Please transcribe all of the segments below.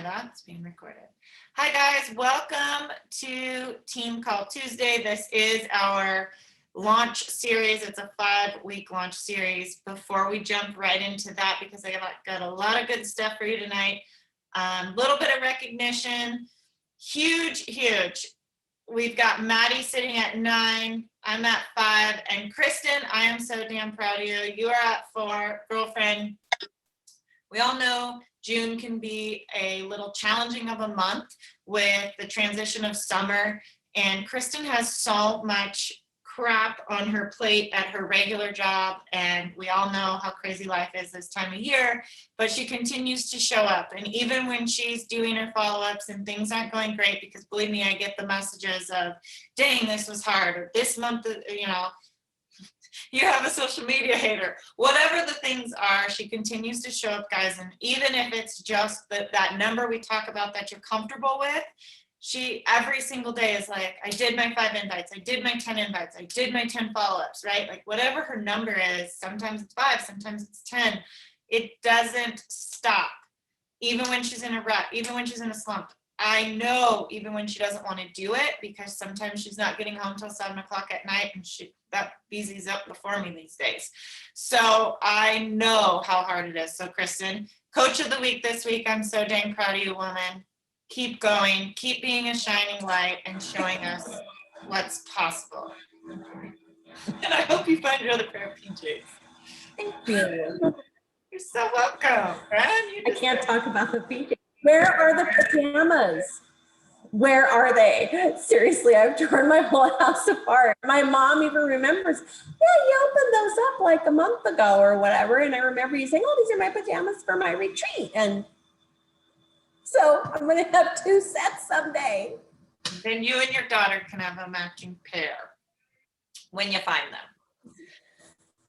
that. It's being recorded. Hi guys, welcome to Team Call Tuesday. This is our launch series. It's a 5-week launch series. Before we jump right into that, because I got a lot of good stuff for you tonight. Little bit of recognition, huge. We've got Maddie sitting at 9, I'm at 5, and Kristen, I am so damn proud of you. You are at 4, girlfriend. We all know June can be a little challenging of a month with the transition of summer, and Kristen has so much crap on her plate at her regular job, and we all know how crazy life is this time of year, but she continues to show up. And even when she's doing her follow-ups and things aren't going great, because believe me, I get the messages of, dang, this was hard, or this month, you have a social media hater. Whatever the things are, she continues to show up, guys. And even if it's just that number we talk about that you're comfortable with, she every single day is like, I did my 5 invites, I did my 10 invites, I did my 10 follow-ups, right? Like whatever her number is, sometimes it's 5, sometimes it's 10. It doesn't stop. Even when she's in a rut, even when she's in a slump. I know even when she doesn't want to do it, because sometimes she's not getting home till 7 o'clock at night, and that BZ's up before me these days. So I know how hard it is. So Kristen, Coach of the Week this week. I'm so dang proud of you, woman. Keep going, keep being a shining light and showing us what's possible. And I hope you find your other pair of PJs. Thank you. You're so welcome, friend. I can't talk about the PJs. Where are the pajamas? Where are they? Seriously, I've torn my whole house apart. My mom even remembers, yeah, you opened those up like a month ago or whatever. And I remember you saying, oh, these are my pajamas for my retreat. And so I'm going to have 2 sets someday. Then you and your daughter can have a matching pair when you find them.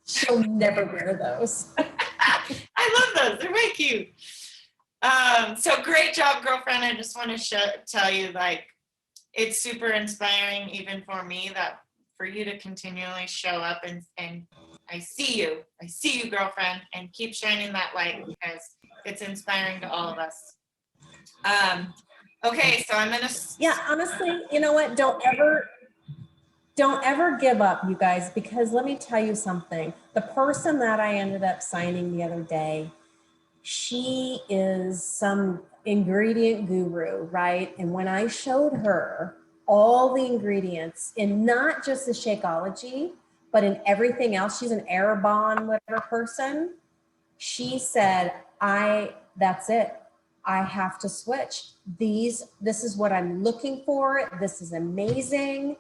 She'll never wear those. I love those. They're way cute. So great job, girlfriend. I just want to tell you, like, it's super inspiring even for me, that for you to continually show up and I see you, girlfriend, and keep shining that light, because it's inspiring to all of us. Okay, so I'm gonna. Yeah, honestly, you know what? Don't ever give up, you guys, because let me tell you something. The person that I ended up signing the other day, she is some ingredient guru, right? And when I showed her all the ingredients in not just the Shakeology, but in everything else, she's an Arbonne, whatever person, she said, that's it. I have to switch. This is what I'm looking for. This is amazing.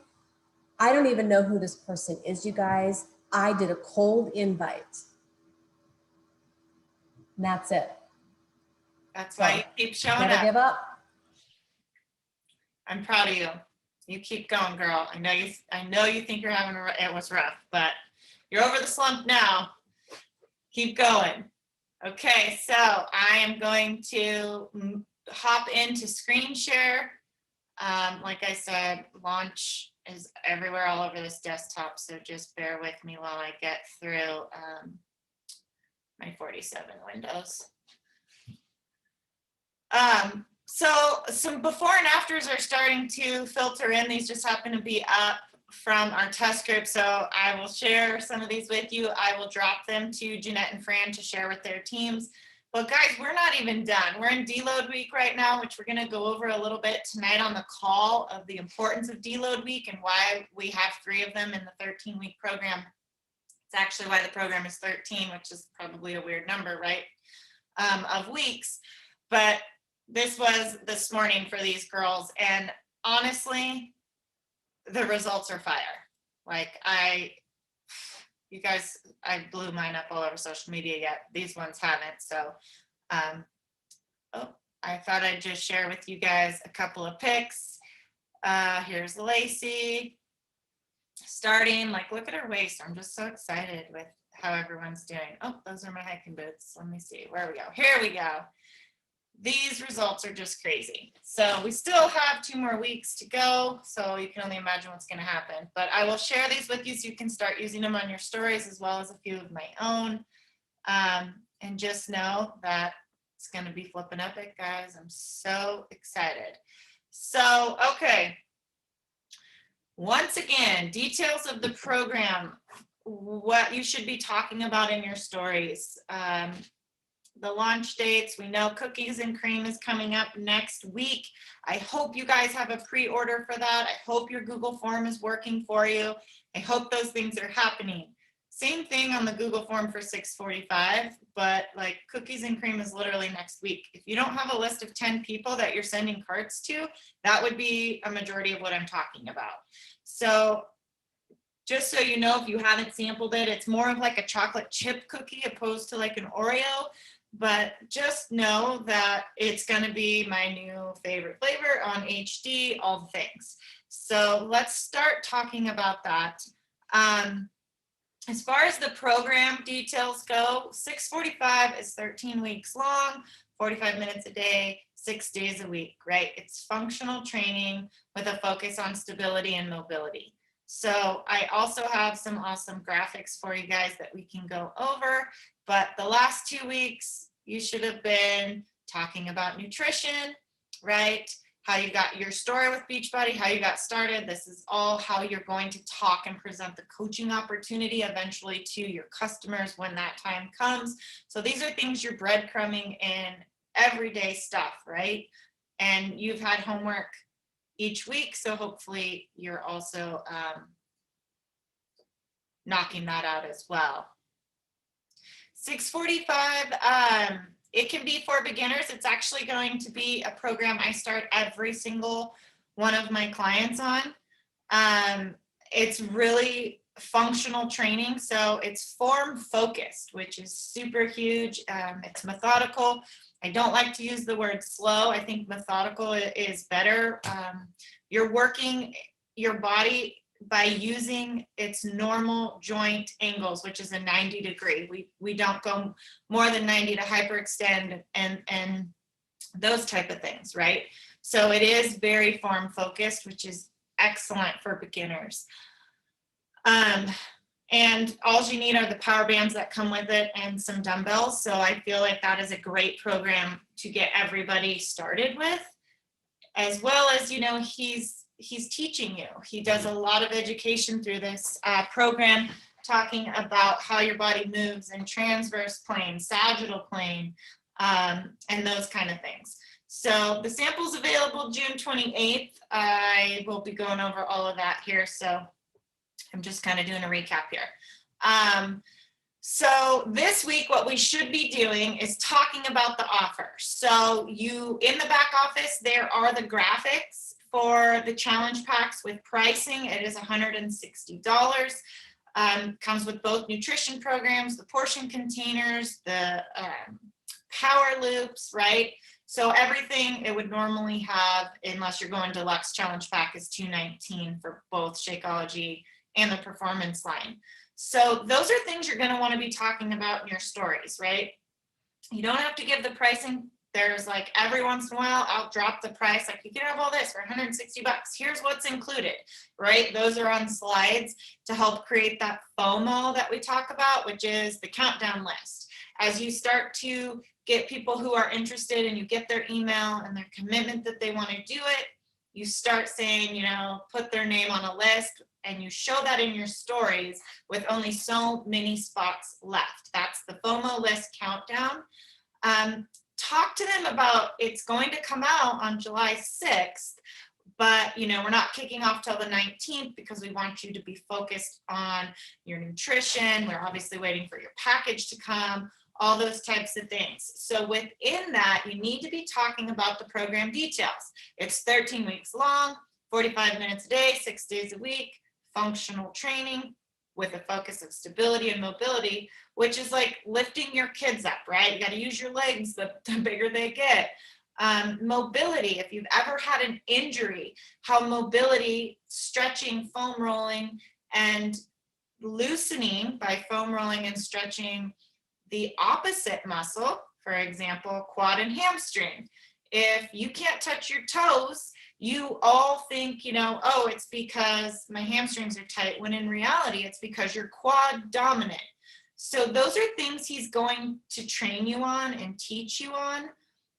I don't even know who this person is, you guys. I did a cold invite. And that's it. That's why you keep showing Never up. give up. I'm proud of you. You keep going, girl. I know you think you're having it was rough, but you're over the slump now. Keep going. Okay, so I am going to hop into screen share. Like I said, launch is everywhere, all over this desktop, so just bear with me while I get through my 47 windows. So some before and afters are starting to filter in. These just happen to be up from our test group, so I will share some of these with you. I will drop them to Jeanette and Fran to share with their teams. But guys, we're not even done. We're in deload week right now, which we're going to go over a little bit tonight on the call of the importance of deload week and why we have 3 of them in the 13-week program. It's actually why the program is 13, which is probably a weird number, right? Of weeks. But this was this morning for these girls, and honestly, the results are fire. Like you guys, I blew mine up all over social media yet. These ones haven't. So, I thought I'd just share with you guys a couple of pics. Here's Lacey starting. Like, look at her waist. I'm just so excited with how everyone's doing. Oh, those are my hiking boots. Let me see. Where we go? Here we go. These results are just crazy. So we still have 2 more weeks to go. So you can only imagine what's going to happen. But I will share these with you so you can start using them on your stories, as well as a few of my own. And just know that It's going to be flipping epic, guys. I'm so excited. So, okay. Once again, details of the program, what you should be talking about in your stories. The launch dates, we know Cookies and Cream is coming up next week. I hope you guys have a pre-order for that. I hope your Google form is working for you. I hope those things are happening. Same thing on the Google form for 645, but like Cookies and Cream is literally next week. If you don't have a list of 10 people that you're sending cards to, that would be a majority of what I'm talking about. So just so you know, if you haven't sampled it, it's more of like a chocolate chip cookie opposed to like an Oreo. But just know that it's going to be my new favorite flavor on HD, all the things. So let's start talking about that. As far as the program details go, 645 is 13 weeks long, 45 minutes a day, 6 days a week, right? It's functional training with a focus on stability and mobility. So I also have some awesome graphics for you guys that we can go over, but the last 2 weeks, you should have been talking about nutrition, right? How you got your story with Beachbody, how you got started. This is all how you're going to talk and present the coaching opportunity eventually to your customers when that time comes. So these are things you're breadcrumbing in everyday stuff, right? And you've had homework each week, so hopefully you're also knocking that out as well. 645, it can be for beginners. It's actually going to be a program I start every single one of my clients on. It's really functional training, so it's form focused, which is super huge. It's methodical. I don't like to use the word slow. I think methodical is better. You're working your body by using its normal joint angles, which is a 90 degree. We don't go more than 90 to hyperextend and those type of things, right? So it is very form focused, which is excellent for beginners. And all you need are the power bands that come with it and some dumbbells. So I feel like that is a great program to get everybody started with, as well as, you know, he's teaching you. He does a lot of education through this program, talking about how your body moves in transverse plane, sagittal plane, and those kind of things. So the sample's available June 28th. I will be going over all of that here. So I'm just kind of doing a recap here. So this week, what we should be doing is talking about the offer. So in the back office, there are the graphics for the challenge packs with pricing. It is $160. Comes with both nutrition programs, the portion containers, the power loops, right? So everything it would normally have, unless you're going deluxe challenge pack, is $219 for both Shakeology and the performance line. So those are things you're going to want to be talking about in your stories, right? You don't have to give the pricing. There's like every once in a while, I'll drop the price. Like you can have all this for $160. Here's what's included, right? Those are on slides to help create that FOMO that we talk about, which is the countdown list. As you start to get people who are interested and you get their email and their commitment that they want to do it, you start saying, you know, put their name on a list, and you show that in your stories with only so many spots left. That's the FOMO list countdown. Talk to them about it's going to come out on July 6th, but you know, we're not kicking off till the 19th because we want you to be focused on your nutrition. We're obviously waiting for your package to come, all those types of things. So within that, you need to be talking about the program details. It's 13 weeks long, 45 minutes a day, 6 days a week, functional training with a focus of stability and mobility, which is like lifting your kids up, right? You got to use your legs the bigger they get. Mobility, if you've ever had an injury, how mobility, stretching, foam rolling, and loosening by foam rolling and stretching the opposite muscle, for example, quad and hamstring. If you can't touch your toes, you all think, you know, oh, it's because my hamstrings are tight, when in reality, it's because you're quad dominant. So those are things he's going to train you on and teach you on.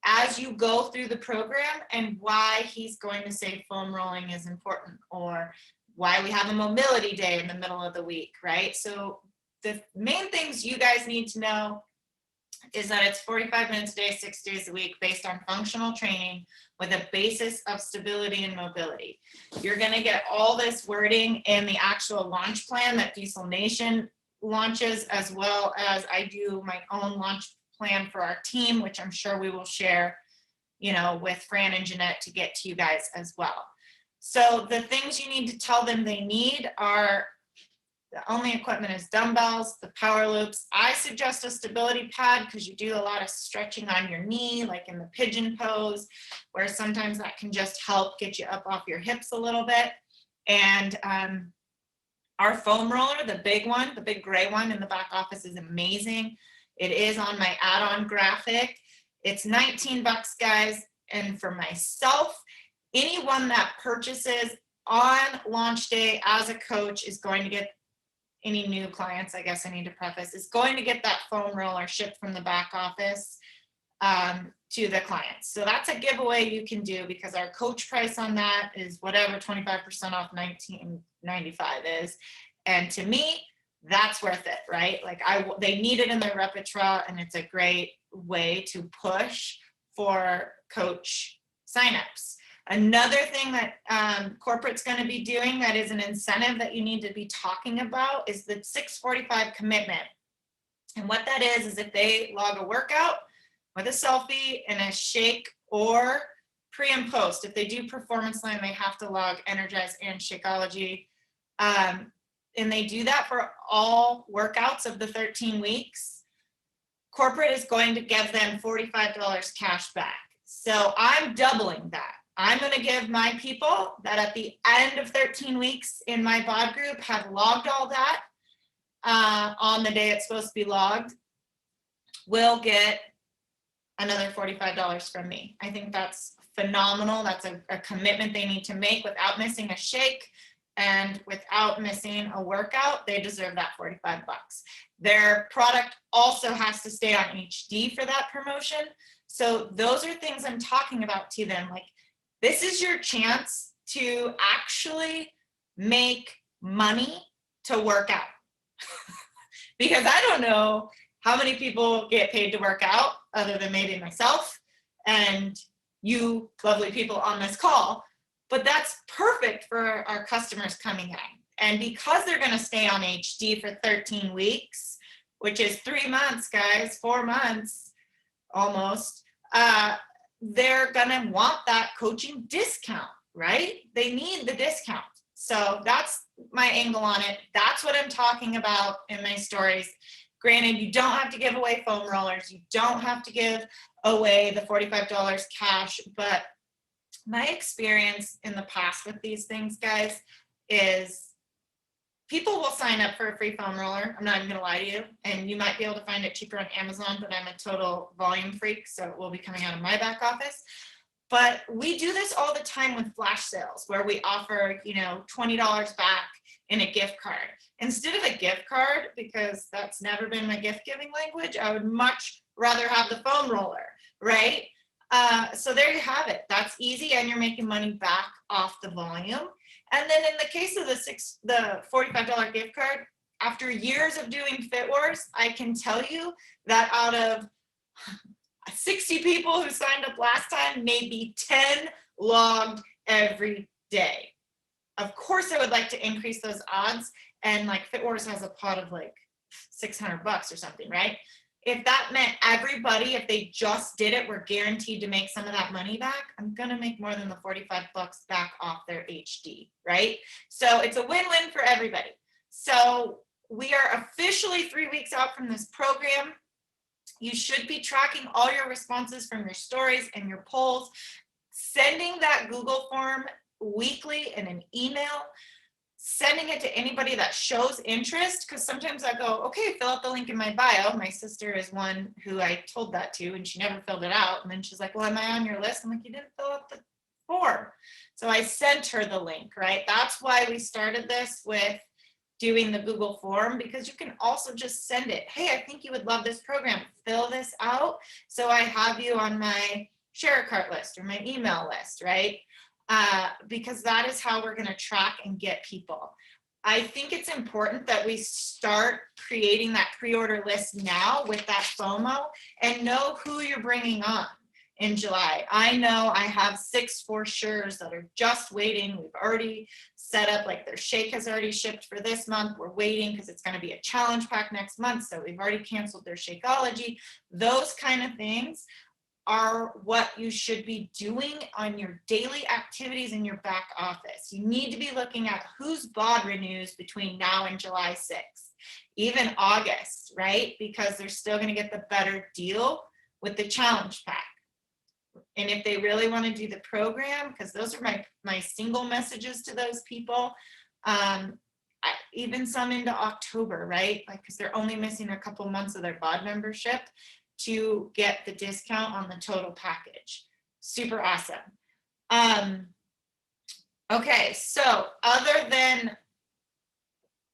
as you go through the program and why he's going to say foam rolling is important, or why we have a mobility day in the middle of the week, right? So the main things you guys need to know is that it's 45 minutes a day, 6 days a week, based on functional training with a basis of stability and mobility. You're going to get all this wording in the actual launch plan that Diesel Nation launches, as well as I do my own launch plan for our team, which I'm sure we will share, you know, with Fran and Jeanette to get to you guys as well. So the things you need to tell them they need are, the only equipment is dumbbells, the power loops. I suggest a stability pad because you do a lot of stretching on your knee, like in the pigeon pose, where sometimes that can just help get you up off your hips a little bit. And our foam roller, the big one, the big gray one in the back office, is amazing. It is on my add-on graphic. It's 19 bucks, guys. And for myself, anyone that purchases on launch day as a coach is going to get, any new clients, I guess I need to preface, is going to get that foam roller shipped from the back office to the clients. So that's a giveaway you can do, because our coach price on that is whatever 25% off $19.95 is. And to me, that's worth it, right? Like they need it in their repertoire, and it's a great way to push for coach signups. Another thing that corporate's going to be doing that is an incentive that you need to be talking about is the 645 commitment. And what that is if they log a workout with a selfie and a shake, or pre and post, if they do Performance Line, they have to log Energize and Shakeology. And they do that for all workouts of the 13 weeks. Corporate is going to give them $45 cash back. So I'm doubling that. I'm going to give my people that at the end of 13 weeks in my bod group have logged all that on the day it's supposed to be logged, will get another $45 from me. I think that's phenomenal. That's a commitment they need to make without missing a shake and without missing a workout. They deserve that 45 bucks. Their product also has to stay on HD for that promotion. So those are things I'm talking about to them. Like, this is your chance to actually make money to work out. Because I don't know how many people get paid to work out other than maybe myself and you lovely people on this call, but that's perfect for our customers coming in. And because they're going to stay on HD for 13 weeks, which is 3 months, guys, 4 months almost, they're going to want that coaching discount, right? They need the discount. So that's my angle on it. That's what I'm talking about in my stories. Granted, you don't have to give away foam rollers. You don't have to give away the $45 cash. But my experience in the past with these things, guys, is people will sign up for a free foam roller. I'm not even going to lie to you. And you might be able to find it cheaper on Amazon, but I'm a total volume freak, so it will be coming out of my back office. But we do this all the time with flash sales where we offer, $20 back in a gift card. Instead of a gift card, because that's never been my gift giving language, I would much rather have the foam roller, right? So there you have it. That's easy, and you're making money back off the volume. And then in the case of the $45 gift card, after years of doing Fit Wars, I can tell you that out of 60 people who signed up last time, maybe 10 logged every day. Of course, I would like to increase those odds. And like Fit Wars has a pot of like $600 or something, right? If that meant everybody, if they just did it, were guaranteed to make some of that money back, I'm going to make more than the $45 back off their HD, right? So it's a win-win for everybody. So we are officially 3 weeks out from this program. You should be tracking all your responses from your stories and your polls, sending that Google form weekly in an email, sending it to anybody that shows interest, because sometimes I go, okay, fill out the link in my bio. My sister is one who I told that to, and she never filled it out. And then she's like, well, am I on your list? I'm like, you didn't fill out the form. So I sent her the link, right? That's why we started this with doing the Google form, because you can also just send it. Hey, I think you would love this program. Fill this out so I have you on my share a cart list or my email list, right? Because that is how we're going to track and get people. I think it's important that we start creating that pre-order list now with that FOMO and know who you're bringing on in July. I know I have 6 for sure's that are just waiting. We've already set up, like their shake has already shipped for this month. We're waiting because it's going to be a challenge pack next month. So we've already canceled their Shakeology. Those kind of things are what you should be doing on your daily activities in your back office. You need to be looking at whose BOD renews between now and July 6th, even August, right? Because they're still going to get the better deal with the challenge pack. And if they really want to do the program, because those are my single messages to those people, even some into October, right? Like, because they're only missing a couple months of their BOD membership to get the discount on the total package. Super awesome. Okay, so other than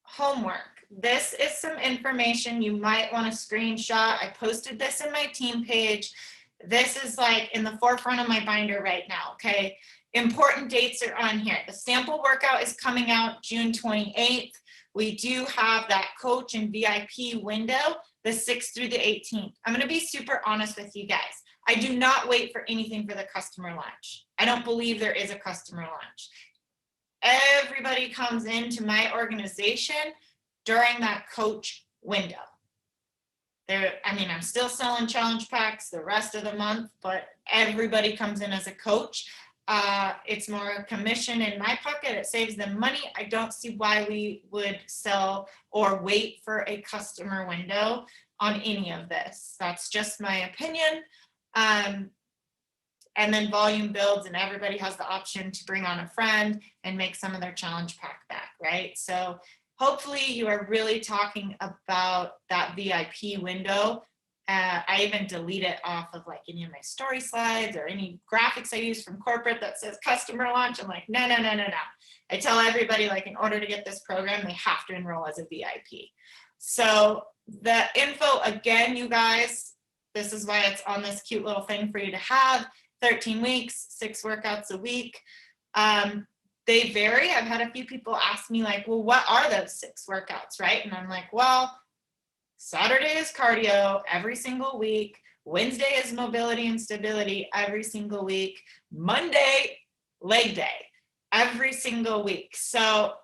homework, this is some information you might want to screenshot. I posted this in my team page. This is like in the forefront of my binder right now, okay? Important dates are on here. The sample workout is coming out June 28th. We do have that coach and VIP window, the 6th through the 18th. I'm gonna be super honest with you guys. I do not wait for anything for the customer launch. I don't believe there is a customer launch. Everybody comes into my organization during that coach window. I'm still selling challenge packs the rest of the month, but everybody comes in as a coach. It's more a commission in my pocket. It saves them money. I don't see why we would sell or wait for a customer window on any of this. That's just my opinion. And then volume builds and everybody has the option to bring on a friend and make some of their challenge pack back, right? So hopefully you are really talking about that VIP window. I even delete it off of like any of my story slides or any graphics I use from corporate that says customer launch. I'm like, no. I tell everybody, like, in order to get this program, they have to enroll as a VIP. So the info, again, you guys, this is why it's on this cute little thing for you to have. 13 weeks, 6 workouts a week. They vary. I've had a few people ask me like, well, what are those 6 workouts, right? And I'm like, well, Saturday is cardio every single week. Wednesday is mobility and stability every single week. Monday, leg day every single week. So,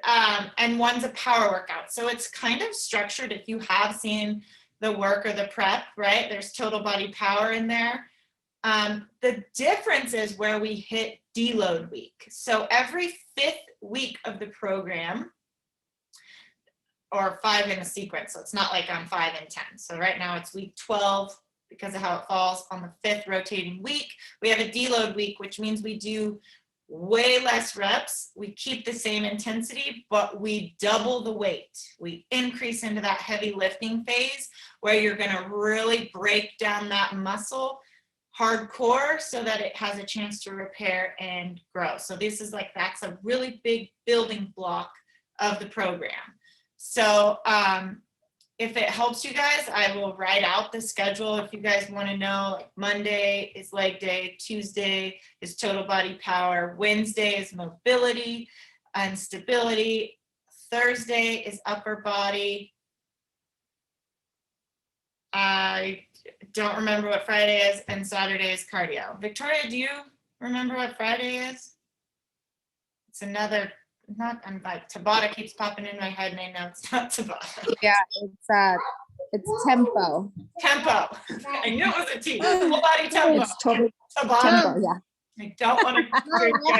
and one's a power workout. So it's kind of structured. If you have seen the work or the prep, right? There's total body power in there. The difference is where we hit deload week. So every 5th week of the program, or 5 in a sequence. So it's not like on 5 and 10. So right now it's week 12 because of how it falls on the 5th rotating week. We have a deload week, which means we do way less reps. We keep the same intensity, but we double the weight. We increase into that heavy lifting phase where you're going to really break down that muscle hardcore so that it has a chance to repair and grow. So this is like, that's a really big building block of the program. So if it helps you guys, I will write out the schedule. If you guys want to know, like Monday is leg day, Tuesday is total body power, Wednesday is mobility and stability, Thursday is upper body. I don't remember what Friday is, and Saturday is cardio. Victoria, do you remember what Friday is? It's another, I'm like, Tabata keeps popping in my head and I know it's not Tabata. Yeah, it's tempo. Tempo. I knew it was a T. Full body tempo. It's totally Tabata. tempo, yeah. I don't want to freak you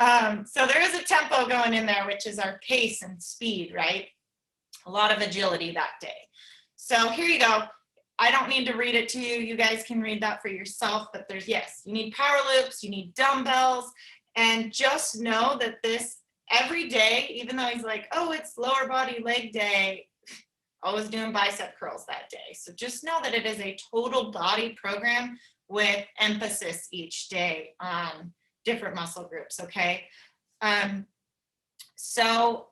out. So there is a tempo going in there, which is our pace and speed, right? A lot of agility that day. So here you go. I don't need to read it to you. You guys can read that for yourself, but there's, yes, you need power loops, you need dumbbells, and just know that this every day, even though he's like, oh, it's lower body leg day, I was doing bicep curls that day. So just know that it is a total body program with emphasis each day on different muscle groups, okay? So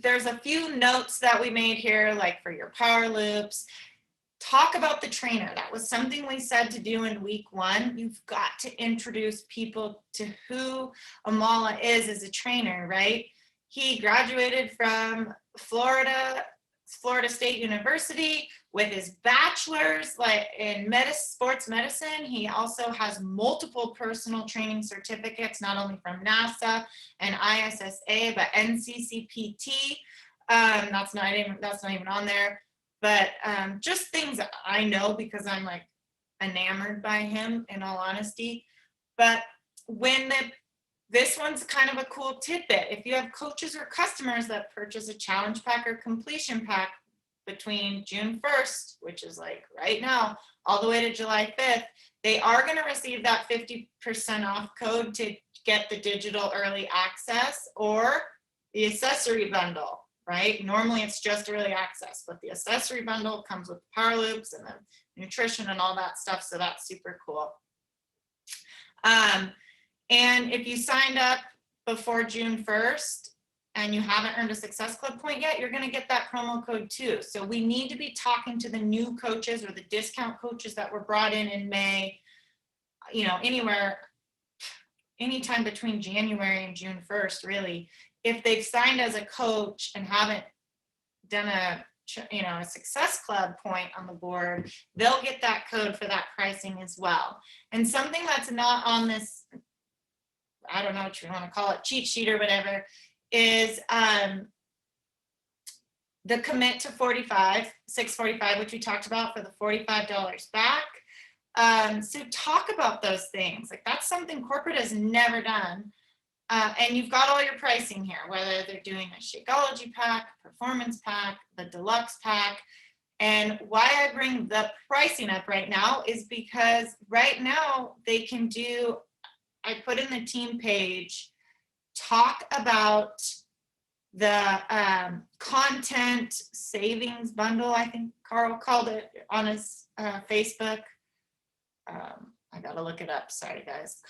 there's a few notes that we made here, like for your power loops, talk about the trainer. That was something we said to do in week 1. You've got to introduce people to who Amala is as a trainer, right? He graduated from Florida State University with his bachelor's in sports medicine. He also has multiple personal training certificates, not only from NASA and ISSA, but NCCPT. That's not even on there. But just things that I know because I'm like enamored by him, in all honesty. But this one's kind of a cool tidbit. If you have coaches or customers that purchase a challenge pack or completion pack between June 1st, which is like right now, all the way to July 5th, they are going to receive that 50% off code to get the digital early access or the accessory bundle. Right? Normally it's just early access, but the accessory bundle comes with Power Loops and the nutrition and all that stuff. So that's super cool. And if you signed up before June 1st and you haven't earned a Success Club point yet, you're going to get that promo code too. So we need to be talking to the new coaches or the discount coaches that were brought in May, anytime between January and June 1st, really. If they've signed as a coach and haven't done a Success Club point on the board, they'll get that code for that pricing as well. And something that's not on this, I don't know what you want to call it, cheat sheet or whatever, is the commit to 645, which we talked about for the $45 back. So talk about those things. Like that's something corporate has never done. And you've got all your pricing here, whether they're doing a Shakeology pack, performance pack, the deluxe pack. And why I bring the pricing up right now is because right now they can do, I put in the team page, talk about the content savings bundle, I think Carl called it on his Facebook. I gotta look it up, sorry guys.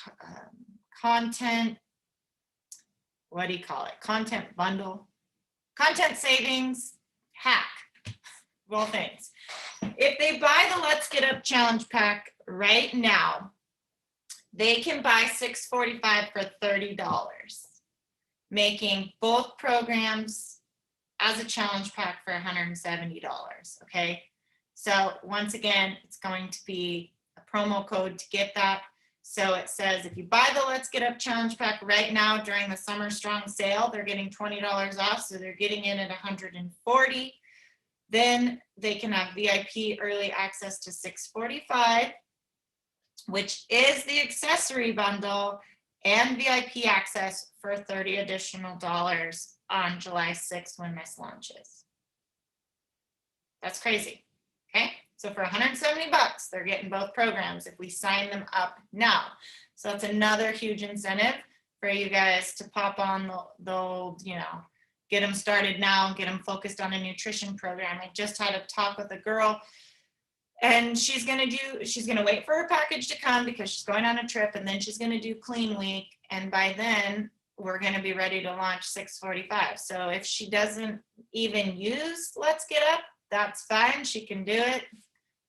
Content, what do you call it? Content bundle, content savings hack, of all things. If they buy the Let's Get Up Challenge Pack right now, they can buy 645 for $30, making both programs as a challenge pack for $170, okay? So once again, it's going to be a promo code to get that. So it says if you buy the Let's Get Up Challenge Pack right now during the Summer Strong sale, they're getting $20 off. So they're getting in at $140. Then they can have VIP early access to 645, which is the accessory bundle, and VIP access for $30 additional on July 6th when this launches. That's crazy. Okay. So for $170, they're getting both programs if we sign them up now. So that's another huge incentive for you guys to pop on the old, get them started now, get them focused on a nutrition program. I just had a talk with a girl and she's going to wait for her package to come because she's going on a trip, and then she's going to do clean week. And by then we're going to be ready to launch 645. So if she doesn't even use Let's Get Up, that's fine. She can do it.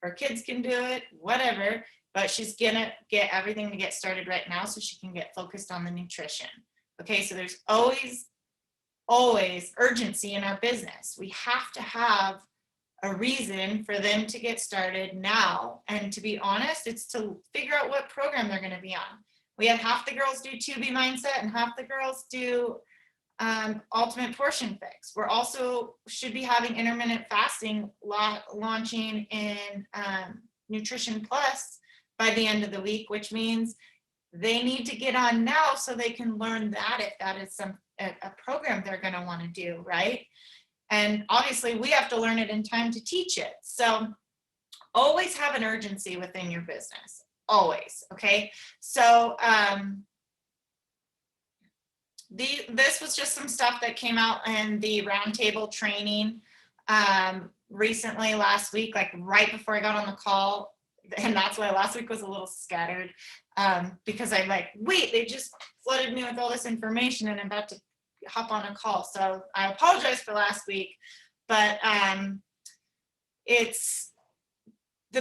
Her kids can do it, whatever, but she's gonna get everything to get started right now so she can get focused on the nutrition. Okay, so there's always urgency in our business. We have to have a reason for them to get started now. And to be honest, it's to figure out what program they're gonna be on. We have half the girls do 2B Mindset and half the girls do Ultimate Portion Fix. We're also should be having intermittent fasting launching in Nutrition Plus by the end of the week, which means they need to get on now so they can learn that if that is a program they're going to want to do, right? And obviously we have to learn it in time to teach it. So always have an urgency within your business, always. Okay, so this was just some stuff that came out in the roundtable training recently last week, like right before I got on the call. And that's why last week was a little scattered because I'm like, wait, they just flooded me with all this information and I'm about to hop on a call. So I apologize for last week, but it's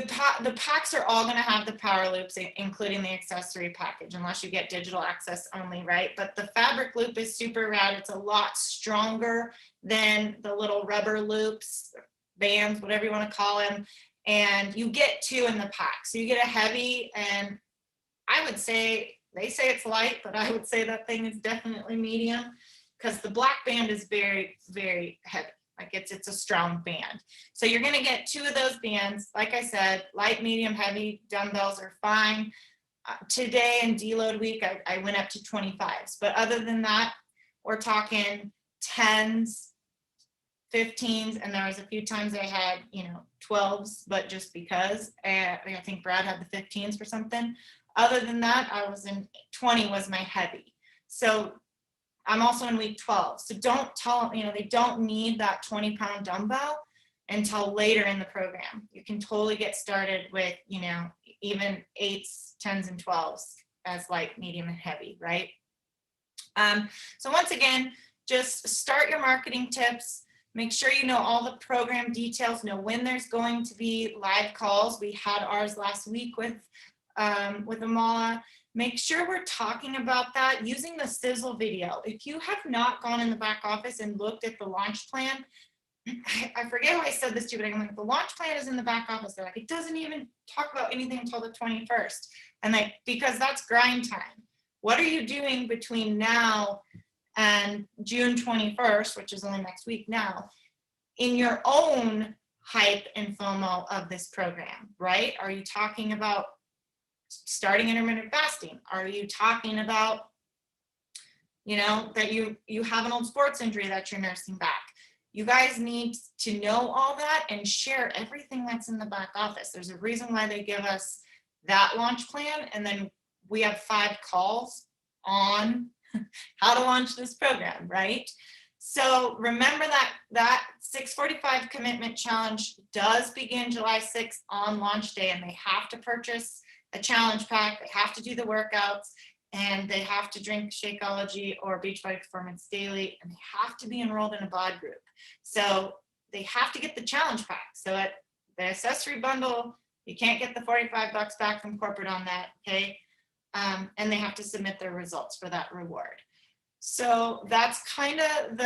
the packs are all going to have the power loops, including the accessory package, unless you get digital access only, right? But the fabric loop is super rad. It's a lot stronger than the little rubber loops, bands, whatever you want to call them. And you get 2 in the pack. So you get a heavy, and I would say, they say it's light, but I would say that thing is definitely medium, because the black band is very, very heavy. Like it's a strong band. So you're going to get 2 of those bands. Like I said, light, medium, heavy dumbbells are fine. Today in deload week, I went up to 25s. But other than that, we're talking 10s, 15s, and there was a few times I had, 12s, but just because. I think Brad had the 15s for something. Other than that, I was in 20 was my heavy. So I'm also in week 12. So don't tell them, they don't need that 20-pound dumbbell until later in the program. You can totally get started with, even 8s, 10s, and 12s as light, medium, and heavy, right? So once again, just start your marketing tips. Make sure you know all the program details, know when there's going to be live calls. We had ours last week with Amala. Make sure we're talking about that using the sizzle video. If you have not gone in the back office and looked at the launch plan, I forget who I said this to, but I'm like, the launch plan is in the back office. They're like, it doesn't even talk about anything until the 21st. And because that's grind time. What are you doing between now and June 21st, which is only next week now, in your own hype and FOMO of this program, right? Are you talking about starting intermittent fasting? Are you talking about, that you have an old sports injury that you're nursing back? You guys need to know all that and share everything that's in the back office. There's a reason why they give us that launch plan, and then we have 5 calls on how to launch this program, right? So remember that 645 commitment challenge does begin July 6th on launch day, and they have to purchase a challenge pack. They have to do the workouts, and they have to drink Shakeology or Beachbody Performance Daily, and they have to be enrolled in a bod group. So they have to get the challenge pack. So at the accessory bundle, you can't get the $45 back from corporate on that, okay? And they have to submit their results for that reward. So that's kind of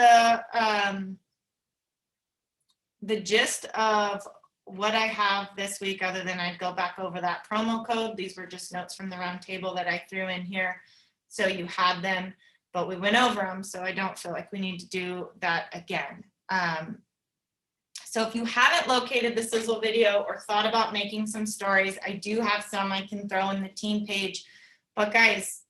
the gist of what I have this week, other than I'd go back over that promo code. These were just notes from the round table that I threw in here. So you had them, but we went over them. So I don't feel like we need to do that again. So if you haven't located the sizzle video or thought about making some stories, I do have some I can throw in the team page. But guys,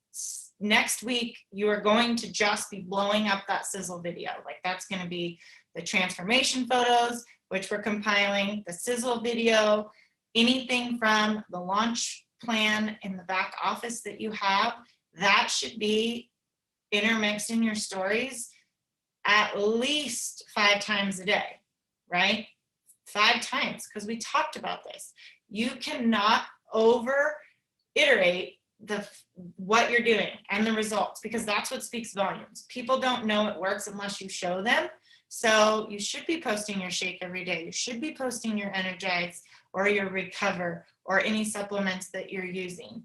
next week, you are going to just be blowing up that sizzle video. Like that's going to be the transformation photos, which we're compiling, the sizzle video, anything from the launch plan in the back office that you have, that should be intermixed in your stories at least 5 times a day, right? 5 times, because we talked about this. You cannot over iterate what you're doing and the results, because that's what speaks volumes. People don't know it works unless you show them. So you should be posting your shake every day. You should be posting your Energize or your Recover or any supplements that you're using,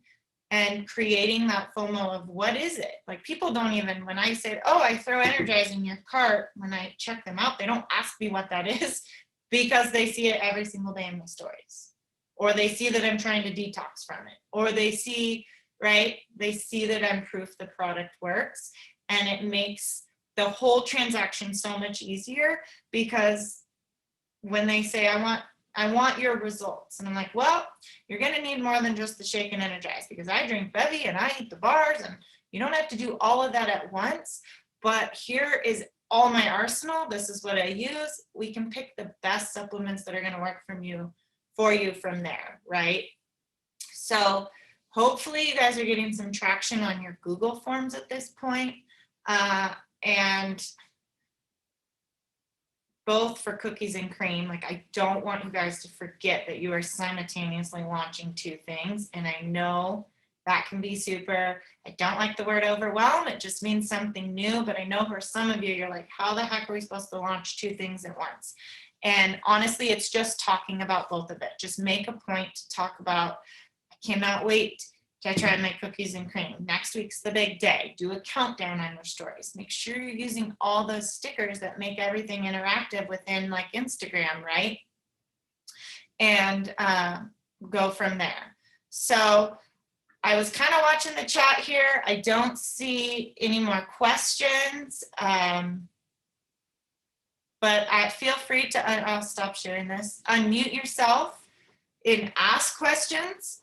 and creating that FOMO of what is it? Like people don't even, when I say, oh, I throw Energize in your cart, when I check them out, they don't ask me what that is, because they see it every single day in my stories, or they see that I'm trying to detox from it, or they see, right? They see that I'm proof the product works, and it makes the whole transaction so much easier, because when they say, I want your results, and I'm like, well, you're going to need more than just the shake and Energize, because I drink Bevy and I eat the bars, and you don't have to do all of that at once, but here is all my arsenal. This is what I use. We can pick the best supplements that are going to work for you from there, right? So hopefully you guys are getting some traction on your Google Forms at this point. And both for cookies and cream, like I don't want you guys to forget that you are simultaneously launching 2 things. And I know that can be super, I don't like the word overwhelm. It just means something new. But I know for some of you, you're like, how the heck are we supposed to launch 2 things at once? And honestly, it's just talking about both of it. Just make a point to talk about, I cannot wait to try to make cookies and cream. Next week's the big day. Do a countdown on your stories. Make sure you're using all those stickers that make everything interactive within like Instagram, right? And go from there. So I was kind of watching the chat here. I don't see any more questions. But feel free to, I'll stop sharing this. Unmute yourself and ask questions.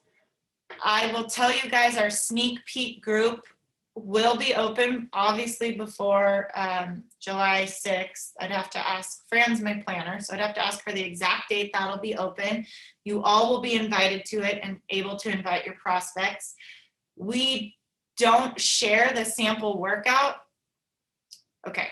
I will tell you guys our sneak peek group will be open obviously before July 6th. I'd have to ask, Fran's my planner, so I'd have to ask her the exact date that'll be open. You all will be invited to it and able to invite your prospects. We don't share the sample workout. Okay,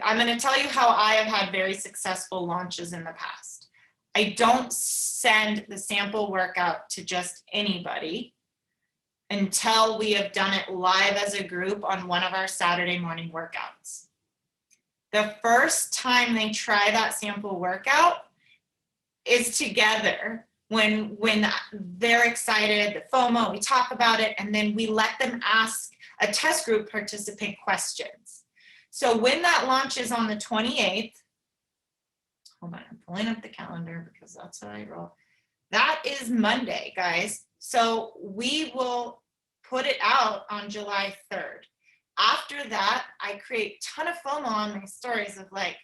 I'm going to tell you how I have had very successful launches in the past. I don't send the sample workout to just anybody until we have done it live as a group on one of our Saturday morning workouts. The first time they try that sample workout is together when they're excited, the FOMO, we talk about it, and then we let them ask a test group participant questions. So when that launches on the 28th, hold on, I'm pulling up the calendar because that's how I roll. That is Monday, guys. So we will put it out on July 3rd. After that, I create a ton of FOMO on my stories of like,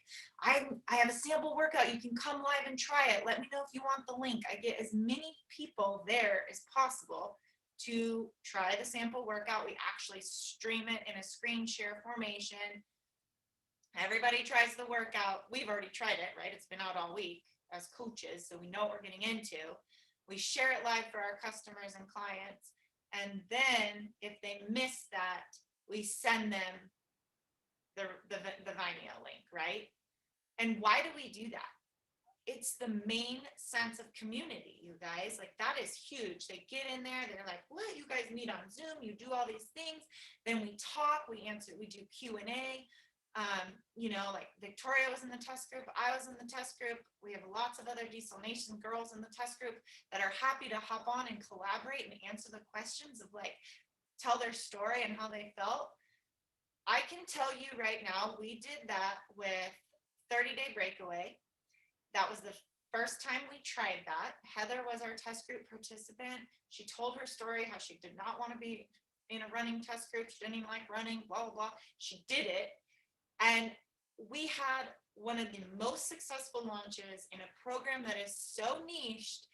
I have a sample workout. You can come live and try it. Let me know if you want the link. I get as many people there as possible to try the sample workout. We actually stream it in a screen share formation. Everybody tries the workout. We've already tried it, right? It's been out all week as coaches, so we know what we're getting into. We share it live for our customers and clients. And then if they miss that, we send them the Vimeo link, right? And why do we do that? It's the main sense of community, you guys. Like, that is huge. They get in there, they're like, what? You guys meet on Zoom, you do all these things. Then we talk, we answer, we do Q&A. You know, like Victoria was in the test group, I was in the test group. We have lots of other Diesel Nation girls in the test group that are happy to hop on and collaborate and answer the questions of like, tell their story and how they felt. I can tell you right now, we did that with 30-day breakaway. That was the first time we tried that. Heather was our test group participant. She told her story, how she did not want to be in a running test group. She didn't even like running, blah, blah, blah. She did it. And we had one of the most successful launches in a program that is so niched.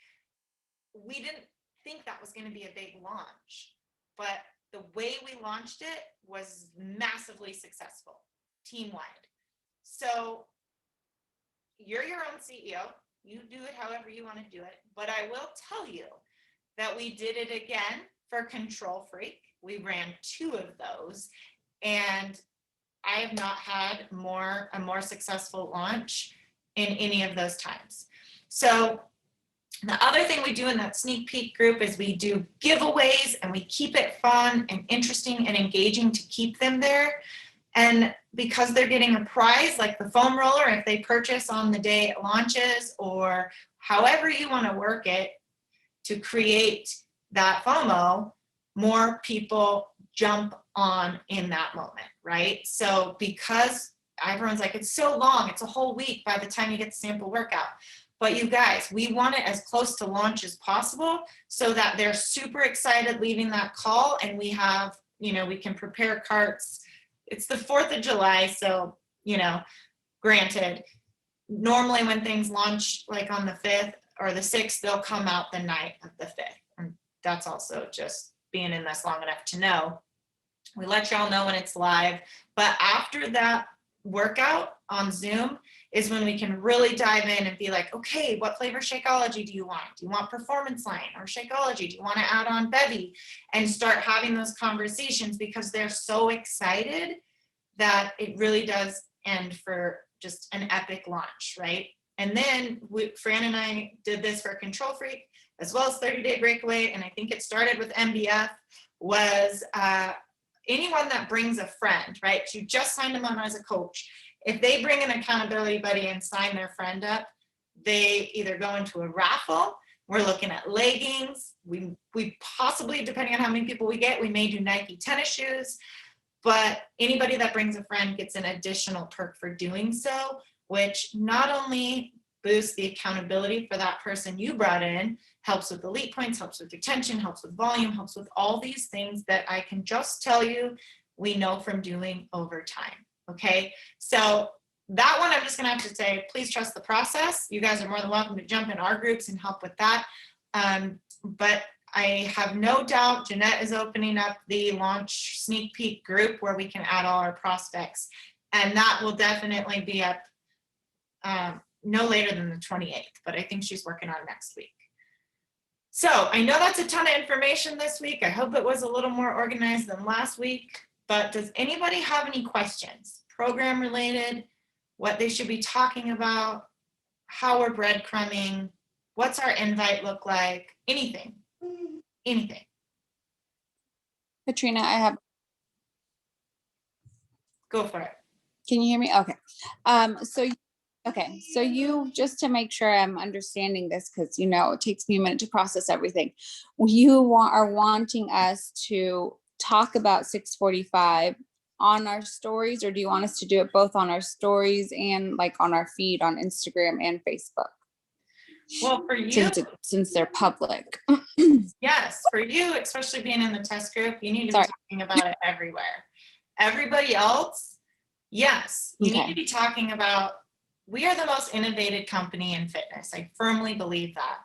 We didn't think that was going to be a big launch, but the way we launched it was massively successful, team-wide. So you're your own CEO. You do it however you want to do it. But I will tell you that we did it again for Control Freak. We ran 2 of those, and I have not had a more successful launch in any of those times. So the other thing we do in that sneak peek group is we do giveaways, and we keep it fun and interesting and engaging to keep them there. And because they're getting a prize like the foam roller, if they purchase on the day it launches, or however you want to work it to create that FOMO, more people jump on in that moment, right? So because everyone's like, it's so long, it's a whole week by the time you get the sample workout. But you guys, we want it as close to launch as possible so that they're super excited leaving that call, and we have, you know, we can prepare carts. It's the 4th of July, so, you know, granted, normally when things launch like on the 5th or the 6th, they'll come out the night of the 5th. And that's also just being in this long enough to know. We let y'all know when it's live, but after that workout on Zoom is when we can really dive in and be like, okay, what flavor Shakeology do you want? Do you want Performance Line or Shakeology? Do you want to add on Bevy? And start having those conversations, because they're so excited that it really does end for just an epic launch, right? And then Fran and I did this for Control Freak as well as 30-day breakaway, and I think it started with MBF, was anyone that brings a friend, right? You just signed them on as a coach. If they bring an accountability buddy and sign their friend up, they either go into a raffle. We're looking at leggings. We possibly, depending on how many people we get, we may do Nike tennis shoes. But anybody that brings a friend gets an additional perk for doing so, which not only boosts the accountability for that person you brought in, helps with elite points, helps with retention, helps with volume, helps with all these things that I can just tell you we know from doing over time. Okay, so that one I'm just gonna have to say, please trust the process. You guys are more than welcome to jump in our groups and help with that. But I have no doubt Jeanette is opening up the launch sneak peek group where we can add all our prospects. And that will definitely be up no later than the 28th, but I think she's working on next week. So I know that's a ton of information this week. I hope it was a little more organized than last week, but does anybody have any questions? Program related, what they should be talking about, how we're breadcrumbing, what's our invite look like, anything. Anything. Katrina, I have, Go for it. can you hear me? Okay. So you, just to make sure I'm understanding this, because it takes me a minute to process everything. You are wanting us to talk about 645 on our stories, or do you want us to do it both on our stories and like on our feed on Instagram and Facebook? Well, for you, Since they're public. yes, for you, especially being in the test group, you need to Sorry. be talking about it everywhere. Everybody else, yes, you need Okay. to be talking about, we are the most innovative company in fitness. I firmly believe that.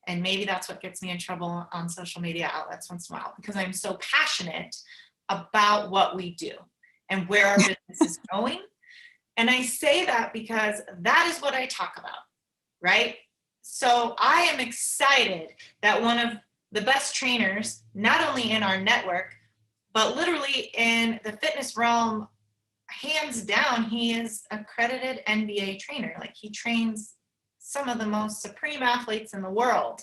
And maybe that's what gets me in trouble on social media outlets once in a while, because I'm so passionate about what we do and where our business is going. And I say that because that is what I talk about, right? So I am excited that one of the best trainers, not only in our network, but literally in the fitness realm, hands down, he is accredited NBA trainer. Like, he trains some of the most supreme athletes in the world,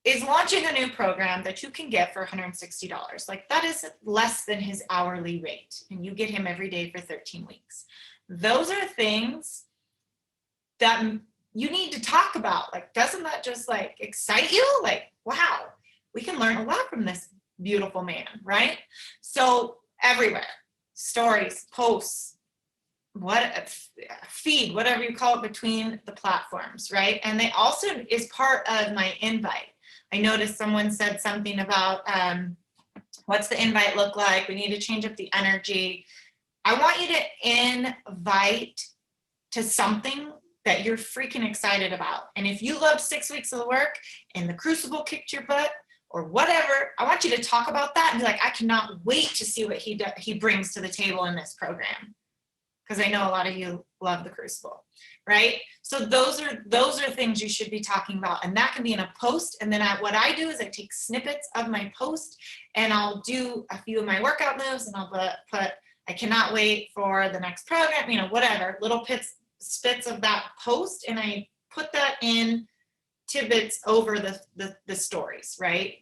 is launching a new program that you can get for $160. Like, that is less than his hourly rate, and you get him every day for 13 weeks. Those are things that you need to talk about. Like, doesn't that just like excite you? Like, wow, we can learn a lot from this beautiful man, right? So everywhere, stories, posts, feed, whatever you call it, between the platforms, right? And they also is part of my invite. I noticed someone said something about what's the invite look like? We need to change up the energy. I want you to invite to something that you're freaking excited about. And if you love 6 weeks of the work and the Crucible kicked your butt or whatever, I want you to talk about that and be like, I cannot wait to see what he brings to the table in this program. Because I know a lot of you love the Crucible, right? So those are things you should be talking about. And that can be in a post. And then what I do is I take snippets of my post and I'll do a few of my workout moves and I'll put I cannot wait for the next program, whatever, little spits of that post, and I put that in tidbits over the stories, right?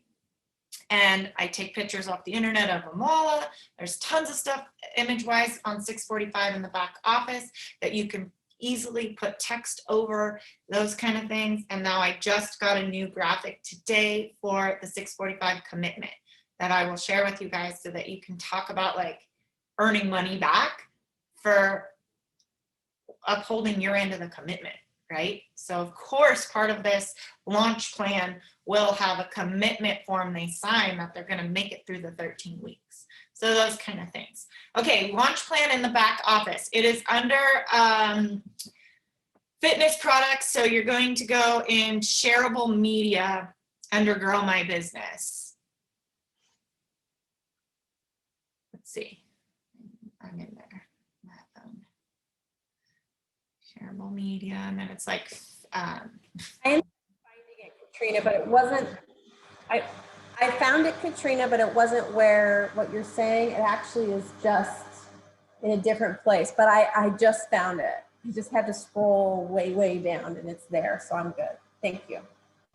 And I take pictures off the internet of them all. There's tons of stuff image-wise on 645 in the back office that you can easily put text over, those kind of things. And now I just got a new graphic today for the 645 commitment that I will share with you guys so that you can talk about like earning money back for upholding your end of the commitment, right? So of course, part of this launch plan will have a commitment form they sign that they're going to make it through the 13 weeks. So those kind of things. Okay, launch plan in the back office. It is under fitness products. So you're going to go in shareable media under Girl My Business. Let's see. I'm in there. Shareable media, and then it's like I ended up finding it, Katrina, but it wasn't. I found it, Katrina, but it wasn't where what you're saying. It actually is just in a different place. But I just found it. You just had to scroll way down, and it's there. So I'm good. Thank you.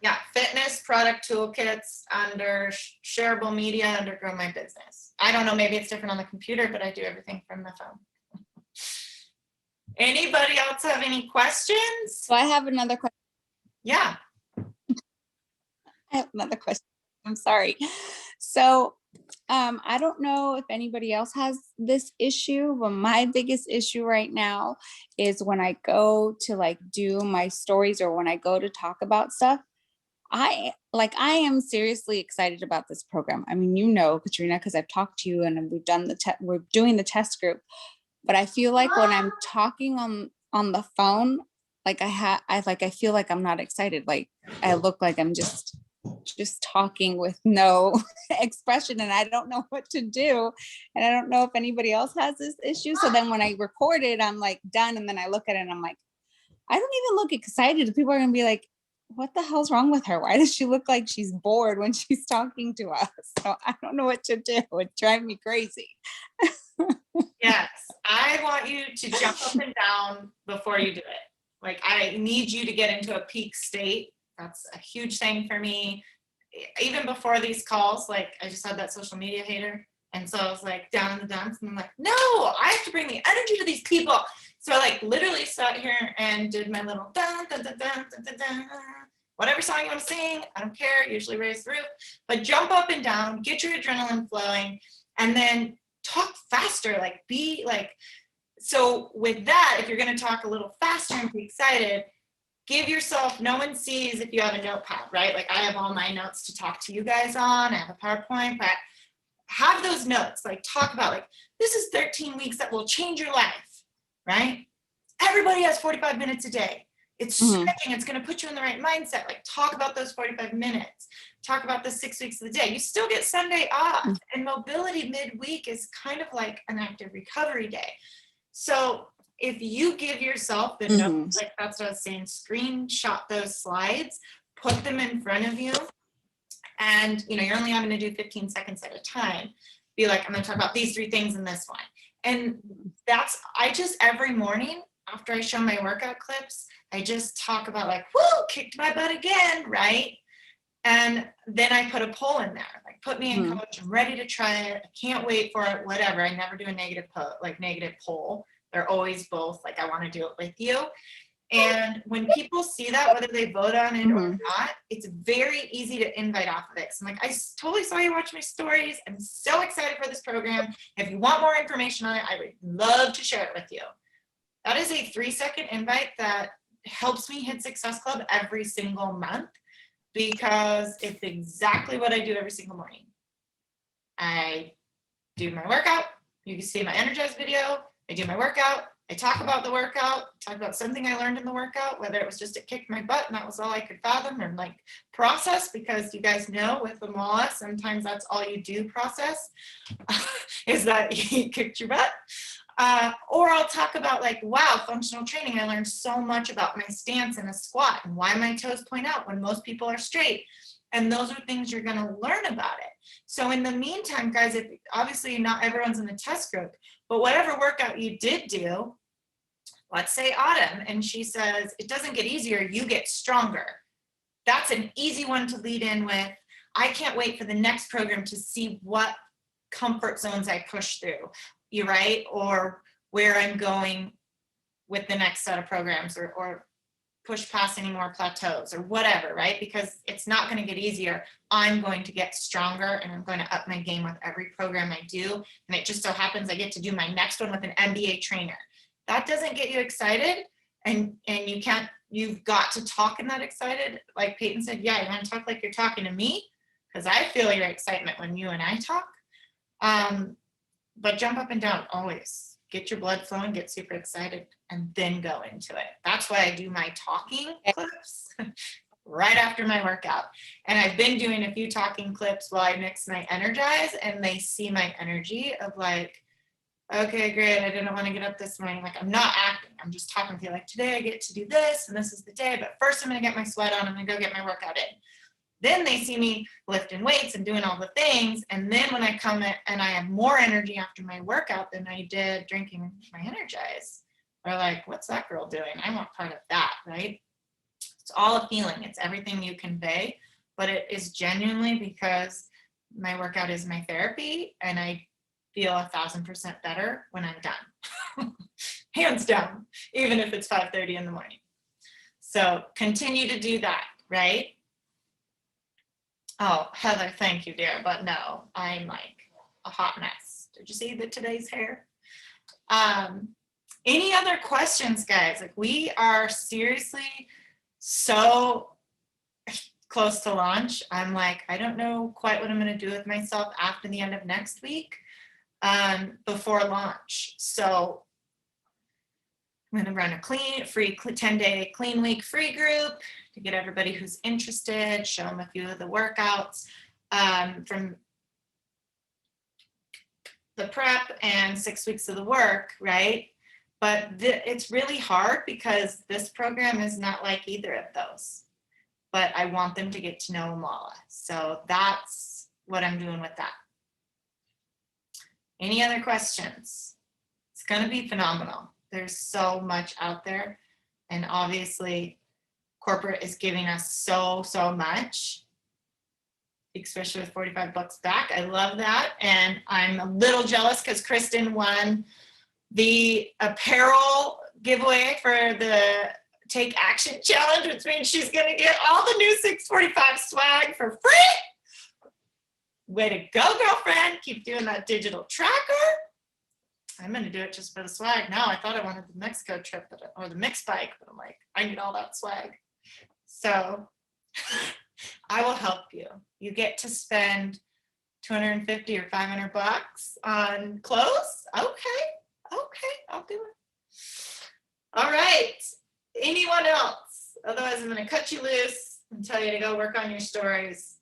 Yeah, fitness product toolkits under shareable media under Grow My Business. I don't know, maybe it's different on the computer, but I do everything from the phone. Anybody else have any questions? So I have another question. Yeah. I have another question. I'm sorry. So I don't know if anybody else has this issue, but my biggest issue right now is when I go to like do my stories or when I go to talk about stuff. I am seriously excited about this program. I mean, you know, Katrina, because I've talked to you and we're doing the test group. But I feel like when I'm talking on the phone, like I feel like I'm not excited. Like I look like I'm just talking with no expression, and I don't know what to do. And I don't know if anybody else has this issue. So then when I record it, I'm like done, and then I look at it and I'm like, I don't even look excited. People are gonna be like, what the hell's wrong with her? Why does she look like she's bored when she's talking to us? So I don't know what to do. It drives me crazy. Yes, I want you to jump up and down before you do it. Like, I need you to get into a peak state. That's a huge thing for me. Even before these calls, like I just had that social media hater. And so I was like down in the dumps and I'm like, no, I have to bring the energy to these people. So I like literally sat here and did my little dun, dun, dun, dun, dun, dun, dun. Whatever song you want to sing, I don't care, usually Raise the Roof, but jump up and down, get your adrenaline flowing, and then talk faster, like be like, so with that, if you're going to talk a little faster and be excited, give yourself, no one sees if you have a notepad, right? Like I have all my notes to talk to you guys on, I have a PowerPoint, but have those notes, like talk about like, this is 13 weeks that will change your life, right? Everybody has 45 minutes a day. It's stretching, it's going to put you in the right mindset. Like talk about those 45 minutes, talk about the 6 weeks of the day. You still get Sunday off, and mobility midweek is kind of like an active recovery day. So if you give yourself the notes, like that's what I was saying, screenshot those slides, put them in front of you, and you know, you're only having to do 15 seconds at a time. Be like, I'm going to talk about these 3 things in this one. And that's, I just every morning after I show my workout clips, I just talk about like, whoo, kicked my butt again, right? And then I put a poll in there, like put me in coach, I'm ready to try it, I can't wait for it, whatever. I never do a negative poll. They're always both like, I want to do it with you. And when people see that, whether they vote on it or not, it's very easy to invite off of it. So I'm like, I totally saw you watch my stories. I'm so excited for this program. If you want more information on it, I would love to share it with you. That is a 3-second invite that helps me hit Success Club every single month, because it's exactly what I do every single morning. I do my workout. You can see my Energize video. I do my workout. I talk about the workout, talk about something I learned in the workout, whether it was just it kicked my butt and that was all I could fathom or like process, because you guys know with the MOA, sometimes that's all you do process is that you kicked your butt. Or I'll talk about like, wow, functional training. I learned so much about my stance in a squat and why my toes point out when most people are straight. And those are things you're going to learn about it. So in the meantime, guys, if obviously not everyone's in the test group, but whatever workout you did do, let's say Autumn, and she says, it doesn't get easier, you get stronger. That's an easy one to lead in with. I can't wait for the next program to see what comfort zones I push through. You're right, or where I'm going with the next set of programs, or push past any more plateaus or whatever, right? Because it's not going to get easier. I'm going to get stronger, and I'm going to up my game with every program I do. And it just so happens I get to do my next one with an MBA trainer. That doesn't get you excited, and you've got to talk in that excited. Like Peyton said, yeah, you want to talk like you're talking to me, because I feel your excitement when you and I talk. But jump up and down always. Get your blood flowing, get super excited, and then go into it. That's why I do my talking clips right after my workout. And I've been doing a few talking clips while I mix my Energize, and they see my energy of like, okay, great, I didn't want to get up this morning. Like, I'm not acting, I'm just talking to you like, today I get to do this, and this is the day, but first I'm going to get my sweat on, I'm going to go get my workout in. Then they see me lifting weights and doing all the things. And then when I come in and I have more energy after my workout than I did drinking my Energize, they're like, what's that girl doing? I want part of that, right? It's all a feeling. It's everything you convey, but it is genuinely because my workout is my therapy, and I feel 1,000% better when I'm done. hands down, even if it's 5:30 in the morning. So continue to do that, right? Oh, Heather, thank you, dear, but no, I'm like a hot mess. Did you see today's hair? Any other questions, guys? Like, we are seriously so close to launch. I'm like, I don't know quite what I'm going to do with myself after the end of next week, before launch. So I'm going to run a free 10-day clean week free group to get everybody who's interested, show them a few of the workouts from the prep and 6 weeks of the work, right? But it's really hard because this program is not like either of those. But I want them to get to know Amala. So that's what I'm doing with that. Any other questions? It's going to be phenomenal. There's so much out there. And obviously, corporate is giving us so much, especially with $45 back. I love that. And I'm a little jealous because Kristen won the apparel giveaway for the Take Action Challenge, which means she's going to get all the new 645 swag for free. Way to go, girlfriend. Keep doing that digital tracker. I'm going to do it just for the swag. Now, I thought I wanted the Mexico trip or the mix bike, but I'm like, I need all that swag. So I will help you. You get to spend $250 or $500 on clothes. Okay, I'll do it. All right. Anyone else? Otherwise, I'm going to cut you loose and tell you to go work on your stories.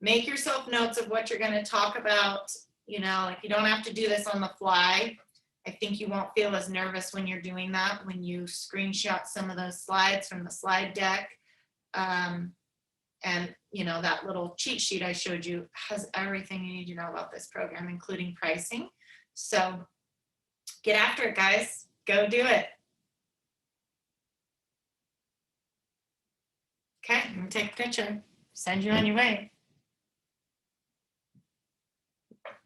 Make yourself notes of what you're going to talk about. You know, like, you don't have to do this on the fly. I think you won't feel as nervous when you're doing that, when you screenshot some of those slides from the slide deck. And, you know, that little cheat sheet I showed you has everything you need to know about this program, including pricing. So get after it, guys. Go do it. Okay, I'm gonna take a picture, send you on your way.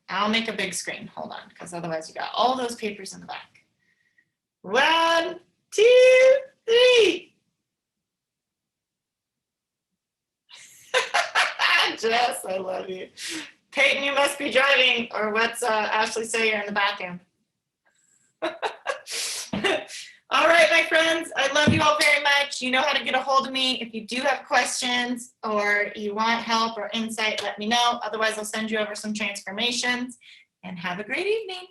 I'll make a big screen, hold on, because otherwise you got all those papers in the back. 1, 2, 3. Jess, I love you. Peyton, you must be driving, or what's Ashley say? You're in the bathroom. All right, my friends, I love you all very much. You know how to get a hold of me. If you do have questions or you want help or insight, let me know. Otherwise, I'll send you over some transformations, and have a great evening.